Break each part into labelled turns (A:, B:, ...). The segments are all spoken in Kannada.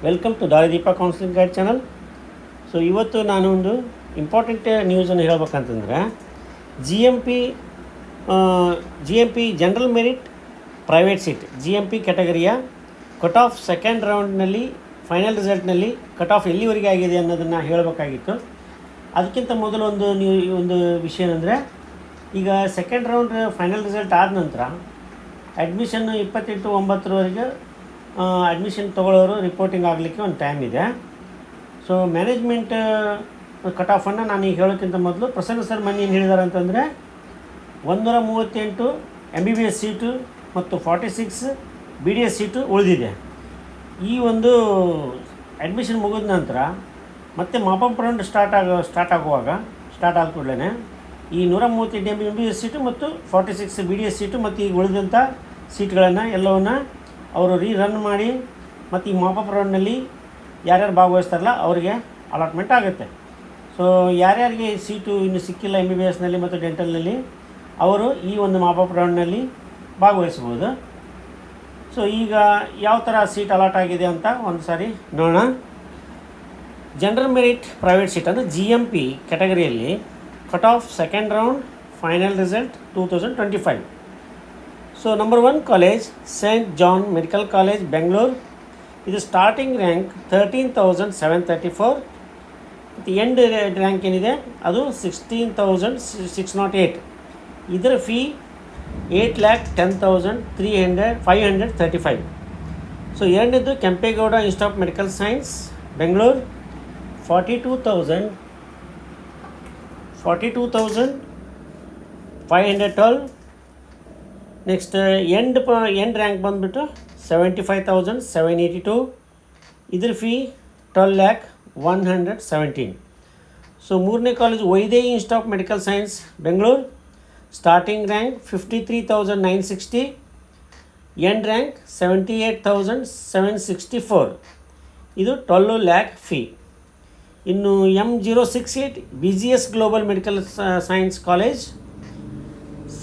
A: Welcome to Darideepa counselling guide channel. So ಇವತ್ತು ನಾನು ಒಂದು ಇಂಪಾರ್ಟೆಂಟ್ ನ್ಯೂಸನ್ನು ಹೇಳ್ಬೇಕಂತಂದರೆ G M P general merit private seat G M P ಕ್ಯಾಟಗರಿಯ ಕಟ್ ಆಫ್ ಸೆಕೆಂಡ್ ರೌಂಡ್ನಲ್ಲಿ ಫೈನಲ್ ರಿಸಲ್ಟ್ನಲ್ಲಿ ಕಟ್ ಆಫ್ ಎಲ್ಲಿವರೆಗೆ ಆಗಿದೆ ಅನ್ನೋದನ್ನು ಹೇಳಬೇಕಾಗಿತ್ತು. ಅದಕ್ಕಿಂತ ಮೊದಲು ಒಂದು ವಿಷಯ ಏನಂದರೆ, ಈಗ ಸೆಕೆಂಡ್ ರೌಂಡ್ ಫೈನಲ್ ರಿಸಲ್ಟ್ ಆದ ನಂತರ ಅಡ್ಮಿಷನ್ನು 28/9 ಅಡ್ಮಿಷನ್ ತೊಗೊಳ್ಳೋರು ರಿಪೋರ್ಟಿಂಗ್ ಆಗಲಿಕ್ಕೆ ಒಂದು ಟೈಮ್ ಇದೆ. ಸೊ ಮ್ಯಾನೇಜ್ಮೆಂಟ್ ಕಟ್ ಆಫನ್ನು ನಾನು ಈಗ ಹೇಳೋಕ್ಕಿಂತ ಮೊದಲು ಪ್ರಸನ್ನ ಸರ್ ಮನೆ ಏನು ಹೇಳಿದ್ದಾರೆ ಅಂತಂದರೆ 138 MBBS ಸೀಟು ಮತ್ತು 46 BDS ಸೀಟು ಉಳಿದಿದೆ. ಈ ಒಂದು ಅಡ್ಮಿಷನ್ ಮುಗಿದ ನಂತರ ಮತ್ತೆ ಮಾಪಪ್ ರೌಂಡ್ ಸ್ಟಾರ್ಟ್ ಆದ ಕೂಡಲೇ ಈ 138 MBBS ಸೀಟು ಮತ್ತು 46 BDS ಸೀಟು ಮತ್ತು ಈಗ ಉಳಿದಂಥ ಸೀಟ್ಗಳನ್ನು ಎಲ್ಲವನ್ನು ಅವರು ರನ್ ಮಾಡಿ ಮತ್ತು ಈ ಮಾಪಪ್ ರೌಂಡ್ನಲ್ಲಿ ಯಾರ್ಯಾರು ಭಾಗವಹಿಸ್ತಾರಲ್ಲ ಅವರಿಗೆ ಅಲಾಟ್ಮೆಂಟ್ ಆಗುತ್ತೆ. ಸೊ ಯಾರ್ಯಾರಿಗೆ ಸೀಟು ಇನ್ನು ಸಿಕ್ಕಿಲ್ಲ MBBSನಲ್ಲಿ ಮತ್ತು ಡೆಂಟಲ್ನಲ್ಲಿ ಅವರು ಈ ಒಂದು ಮಾಪಪ್ ರೌಂಡ್ನಲ್ಲಿ ಭಾಗವಹಿಸ್ಬೋದು. ಸೊ ಈಗ ಯಾವ ಥರ ಸೀಟ್ ಅಲಾಟ್ ಆಗಿದೆ ಅಂತ ಒಂದು ಸಾರಿ ನೋಡೋಣ. ಜನರಲ್ ಮೆರಿಟ್ ಪ್ರೈವೇಟ್ ಸೀಟ್ ಅಂದರೆ GMP ಕ್ಯಾಟಗರಿಯಲ್ಲಿ cut off second round final result 2025. So number 1 college saint John medical college Bengaluru. ಇದು ಸ್ಟಾರ್ಟಿಂಗ್ ರ್ಯಾಂಕ್ 13,734 ಮತ್ತು ಎಂಡ್ ರ್ಯಾಂಕ್ ಏನಿದೆ ಅದು 16,608. ಇದರ ಫೀ 8,10,535. ಸೊ ಎರಡನೇದು Kempegowda institute of medical science Bengaluru 42,512. Next end rank ಬಂದುಬಿಟ್ಟು 75,782. ಇದ್ರ ಫೀ 12,117. ಸೊ ಮೂರನೇ college Vaidehi institute of medical science Bengaluru. Starting rank 53,960. End rank 78,764. ಇದು 12 lakh ಫೀ. ಇನ್ನು M068 BGS global medical science college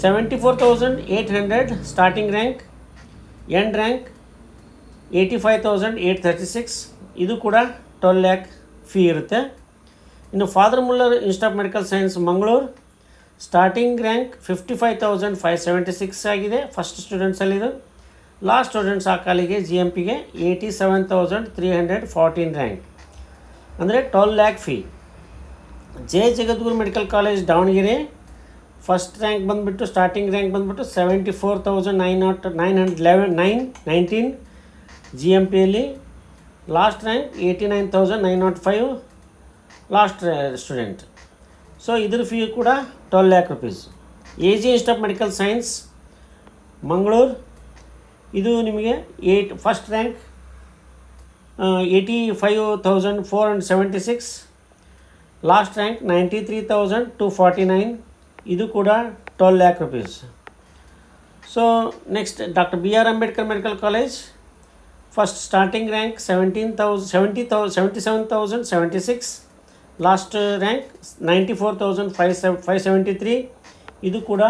A: 74,800 starting rank. End rank 85,836. ಇದು ಕೂಡ 12 lakh ಫೀ ಇರುತ್ತೆ. ಇನ್ನು father Muller institute of medical science Mangaluru starting rank 55,576 ಆಗಿದೆ ಫಸ್ಟ್ ಸ್ಟೂಡೆಂಟ್ಸಲ್ಲಿದು. ಲಾಸ್ಟ್ ಸ್ಟೂಡೆಂಟ್ಸ್ ಆ ಕಾಲಿಗೆ GMPಗೆ 87,314 ರ್ಯಾಂಕ್ ಅಂದರೆ 12 lakh fee. Jagadguru medical college Davanagere first rank ಬಂದುಬಿಟ್ಟು ಸ್ಟಾರ್ಟಿಂಗ್ ರ್ಯಾಂಕ್ ಬಂದುಬಿಟ್ಟು 74,919 GMPಯಲ್ಲಿ. Last rank 89,905 last student. So ಇದ್ರ ಫೀ ಕೂಡ 12 lakh rupees. AG institute of medical science Mangaluru. ಇದು ನಿಮಗೆ ಫಸ್ಟ್ ರ್ಯಾಂಕ್ 85,476. Last rank 93,249. ಇದು ಕೂಡ 12 lakh rupees. So next doctor BR Ambedkar medical college first starting rank 77,076. Last rank 94,573. ಇದು ಕೂಡ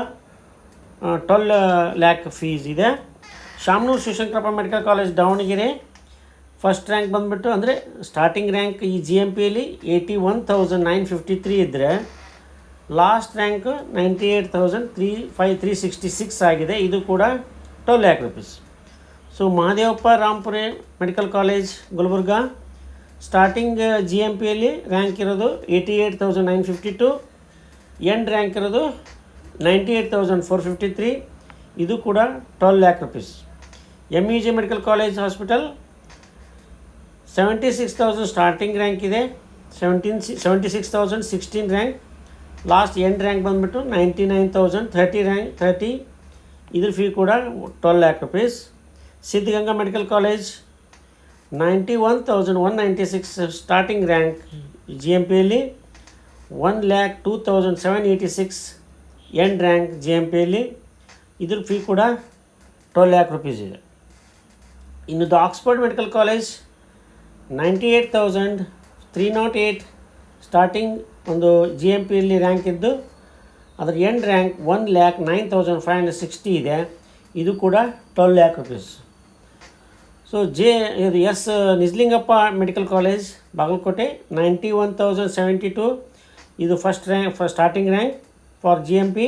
A: 12 lakh ಫೀಸ್ ಇದೆ. Shamanur Shivashankarappa medical college Davanagere first rank ಬಂದುಬಿಟ್ಟು ಅಂದರೆ ಸ್ಟಾರ್ಟಿಂಗ್ ರ್ಯಾಂಕ್ ಈ GMPಯಲ್ಲಿ 81,953 ಇದ್ದರೆ ಲಾಸ್ಟ್ ರ್ಯಾಂಕ್ 98,366 ಆಗಿದೆ. ಇದು ಕೂಡ 12 lakh rupees. So Mahadevappa Rampure medical college Gulbarga starting GMPಯಲ್ಲಿ ರ್ಯಾಂಕ್ ಇರೋದು 88,952. ಎಂಡ್ ರ್ಯಾಂಕ್ ಇರೋದು 98,453. ಇದು ಕೂಡ 12 lakh rupees. MEJ medical college hospital 76,000 starting rank ಇದೆ. 76,016 ರ್ಯಾಂಕ್. ಲಾಸ್ಟ್ ಎಂಡ್ ರ್ಯಾಂಕ್ ಬಂದುಬಿಟ್ಟು 99,030 ಇದ್ರ ಫೀ ಕೂಡ 12 lakh rupees. Siddaganga medical college 91,196 starting rank GMPಯಲ್ಲಿ. 1,02,786 ಎಂಡ್ ರ್ಯಾಂಕ್ GMPಯಲ್ಲಿ. ಇದ್ರ ಫೀ ಕೂಡ 12 lakh rupees ಇದೆ. ಇನ್ನು the Oxford medical college 98,308 starting ಒಂದು GMPಯಲ್ಲಿ ರ್ಯಾಂಕ್ ಇದ್ದು ಅದರ ಎಂಡ್ ರ್ಯಾಂಕ್ 1,09,560 ಇದೆ. ಇದು ಕೂಡ 12 lakh rupees. ಸೊ ಇದು S Nijalingappa medical college Bagalkote 91,072. ಇದು first rank starting rank for GMP.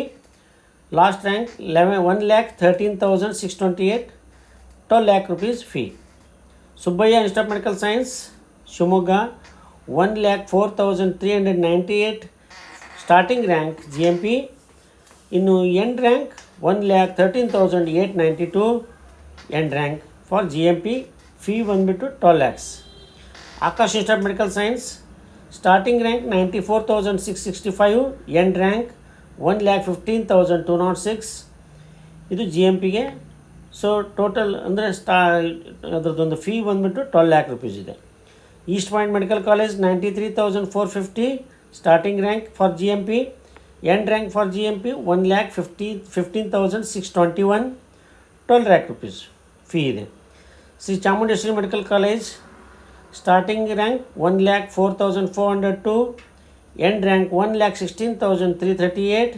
A: Last rank 1,13,628, 12 lakh rupees fee. Subbaiah institute of medical science Shivamogga 1,04,398 starting rank GMP. ಇನ್ನು end rank 1,13,892 end rank for GMP. Fee ಬಂದುಬಿಟ್ಟು 12 lakhs. Akash institute of medical science starting rank 94,665, end rank 1,15,206. ಇದು GMPಗೆ. ಸೊ ಟೋಟಲ್ ಅಂದರೆ ಅದರದ್ದೊಂದು ಫೀ ಬಂದುಬಿಟ್ಟು 12 lakh rupees ಇದೆ. East point medical college 93,450 starting rank for GMP. End rank for GMP 1,15,621, 12 lakh rupees fee ಇದೆ. Shri Chamundeshwari medical college starting rank 1,04,402, end rank 1,16,338.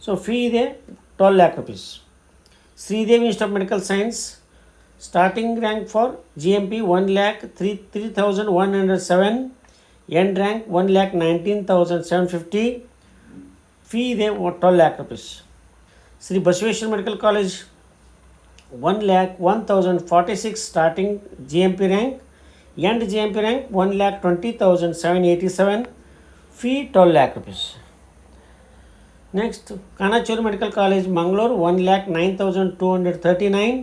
A: So fee ಇದೆ 12 lakh rupees. Sridevi institute of medical science starting rank for GMP 1,03,107, end rank 1,19,750. Fee ಇದೆ 12 lakh rupees. Shri Basaveshwara medical college 1,01,046 starting GMP rank, end GMP rank 1,20,787, fee 12 lakh rupees. Next Kanachur medical college Mangaluru 1,09,239,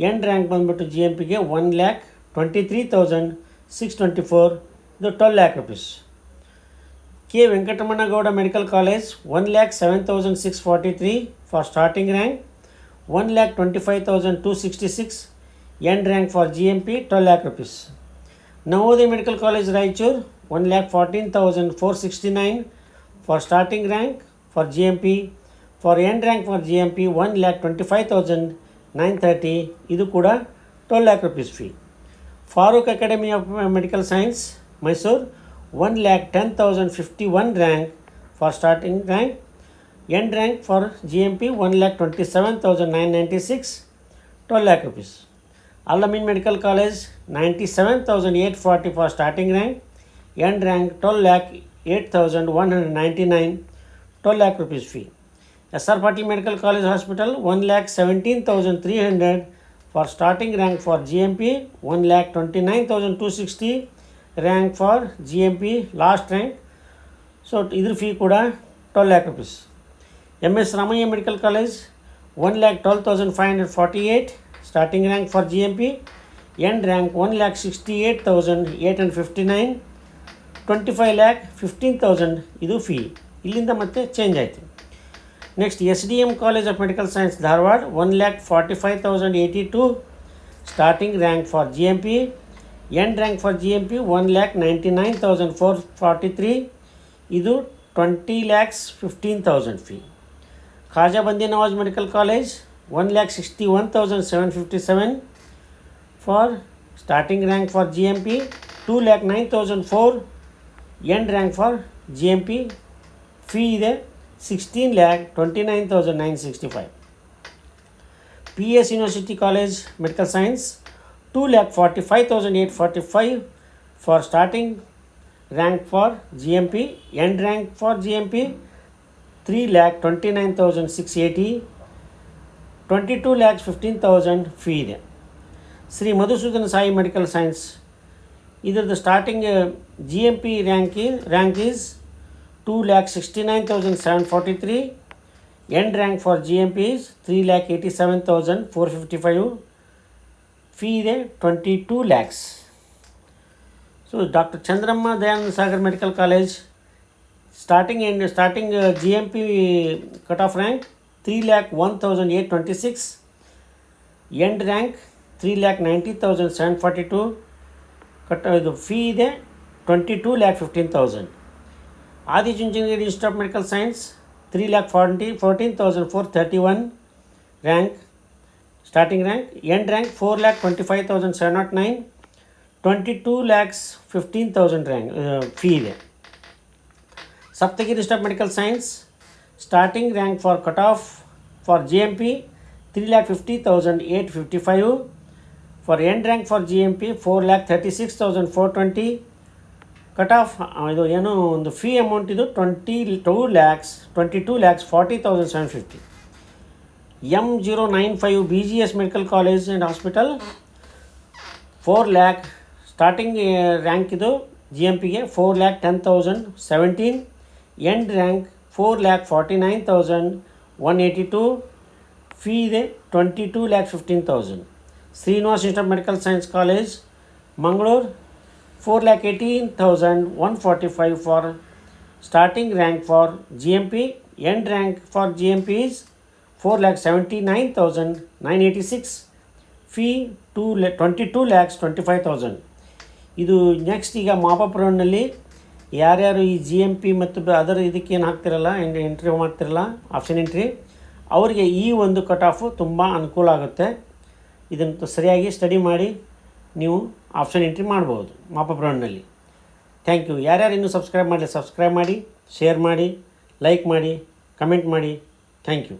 A: end rank ಬಂದುಬಿಟ್ಟು GMPಗೆ 1,23,624, ಇದು 12 lakh rupees. K Venkataramanagowda medical college 1,07,643 for starting rank, 1,25,266, end rank for GMP 12 lakh rupees. Navodaya medical college Raichur 1,14,469 for starting rank for GMP. For end rank for GMP 1,25,930, ಇದು ಕೂಡ 12 lakh rupees fee. Farooq academy of medical science Mysuru 1,10,051 rank for starting rank, end rank for GMP 1,27,996, 12 lakh rupees. Al Ameen medical college 97,840 for starting rank, end rank 12,08,199, 12 lakh rupees fee. SR Patil Medical College Hospital 1,17,300 for starting rank for GMP, 1,29,260 rank for GMP last rank. So either fee kuda 12 lakh rupees. MS Ramaiah Medical College 1,12,548 starting rank for GMP, end rank 1,68,859, 25,15,000 ಇದು ಫೀ. ಇಲ್ಲಿಂದ ಮತ್ತೆ ಚೇಂಜ್ ಆಯಿತು. Next SDM college of medical science Dharwad 1,45,082 starting rank for GMP, end rank for GMP 1,99,443, ಇದು 20,15,000 ಫೀ. ಖಾಜಾ ಬಂದಿ Nawaz medical college 1,61,757 for starting rank for GMP, 2,09,004, end rank for GMP. Fee ಇದೆ 16,29,965. PS university college medical science 2,45,845 for starting rank for GMP, end rank for GMP 3,29,680, 22,15,000 fee ಇದೆ. ಶ್ರೀ ಮಧುಸೂದನ ಸಾಯಿ ಮೆಡಿಕಲ್ ಸೈನ್ಸ್ ಇದರದ್ದು starting GMP rank is 2,69,743, end rank for GMP is 3,87,455, fee ಇದೆ 22 lakhs. So doctor Chandramma Dayananda Sagar medical college starting GMP cut off rank 3,01,826, end rank 3,90,742, ಇದು ಫೀ ಇದೆ 22,15,000. Adichunchanagiri institute of medical science 3,14,431 rank starting rank, end rank 4,25,709, 22,15,000 rank fee ಇದೆ. Saptagiri institute of medical science starting rank for cut off for GMP 3,50,855, for end rank for GMP 4,36,420. Cut of ಇದು ಏನು ಒಂದು ಫೀ ಅಮೌಂಟ್ ಇದು 22,40,750. M095 BGS medical college and hospital 4 lakh starting rank ಇದು GMPಗೆ 4,10,017. End rank 4,49,182. ಫೀ ಇದೆ 22,15,000. Srinivas institute of medical science college Mangaluru 4,18,145 for starting rank for GMP. End rank for GMP is 4,79,986. Fee 22,25,000. ಇದು ನೆಕ್ಸ್ಟ್ ಈಗ ಮಾಪಪ್ ರೌಂಡ್ನಲ್ಲಿ ಯಾರ್ಯಾರು ಈ GMP ಮತ್ತು ಅದರ ಇದಕ್ಕೇನು ಹಾಕ್ತಿರಲ್ಲ ಎಂಟ್ರಿ ಮಾಡ್ತಿರಲ್ಲ ಆಪ್ಷನ್ ಎಂಟ್ರಿ, ಅವರಿಗೆ ಈ ಒಂದು ಕಟ್ ಆಫು ತುಂಬ ಅನುಕೂಲ ಆಗುತ್ತೆ. ಇದನ್ನು ಸರಿಯಾಗಿ ಸ್ಟಡಿ ಮಾಡಿ ನೀವು ಆಪ್ಷನ್ ಎಂಟ್ರಿ ಮಾಡ್ಬೋದು ಮಾಪಪ್ ರೌಂಡ್ನಲ್ಲಿ. Thank you. ಯಾರ್ಯಾರು ಇನ್ನೂ ಸಬ್ಸ್ಕ್ರೈಬ್ ಮಾಡಿ, ಶೇರ್ ಮಾಡಿ, ಲೈಕ್ ಮಾಡಿ, ಕಮೆಂಟ್ ಮಾಡಿ. Thank you.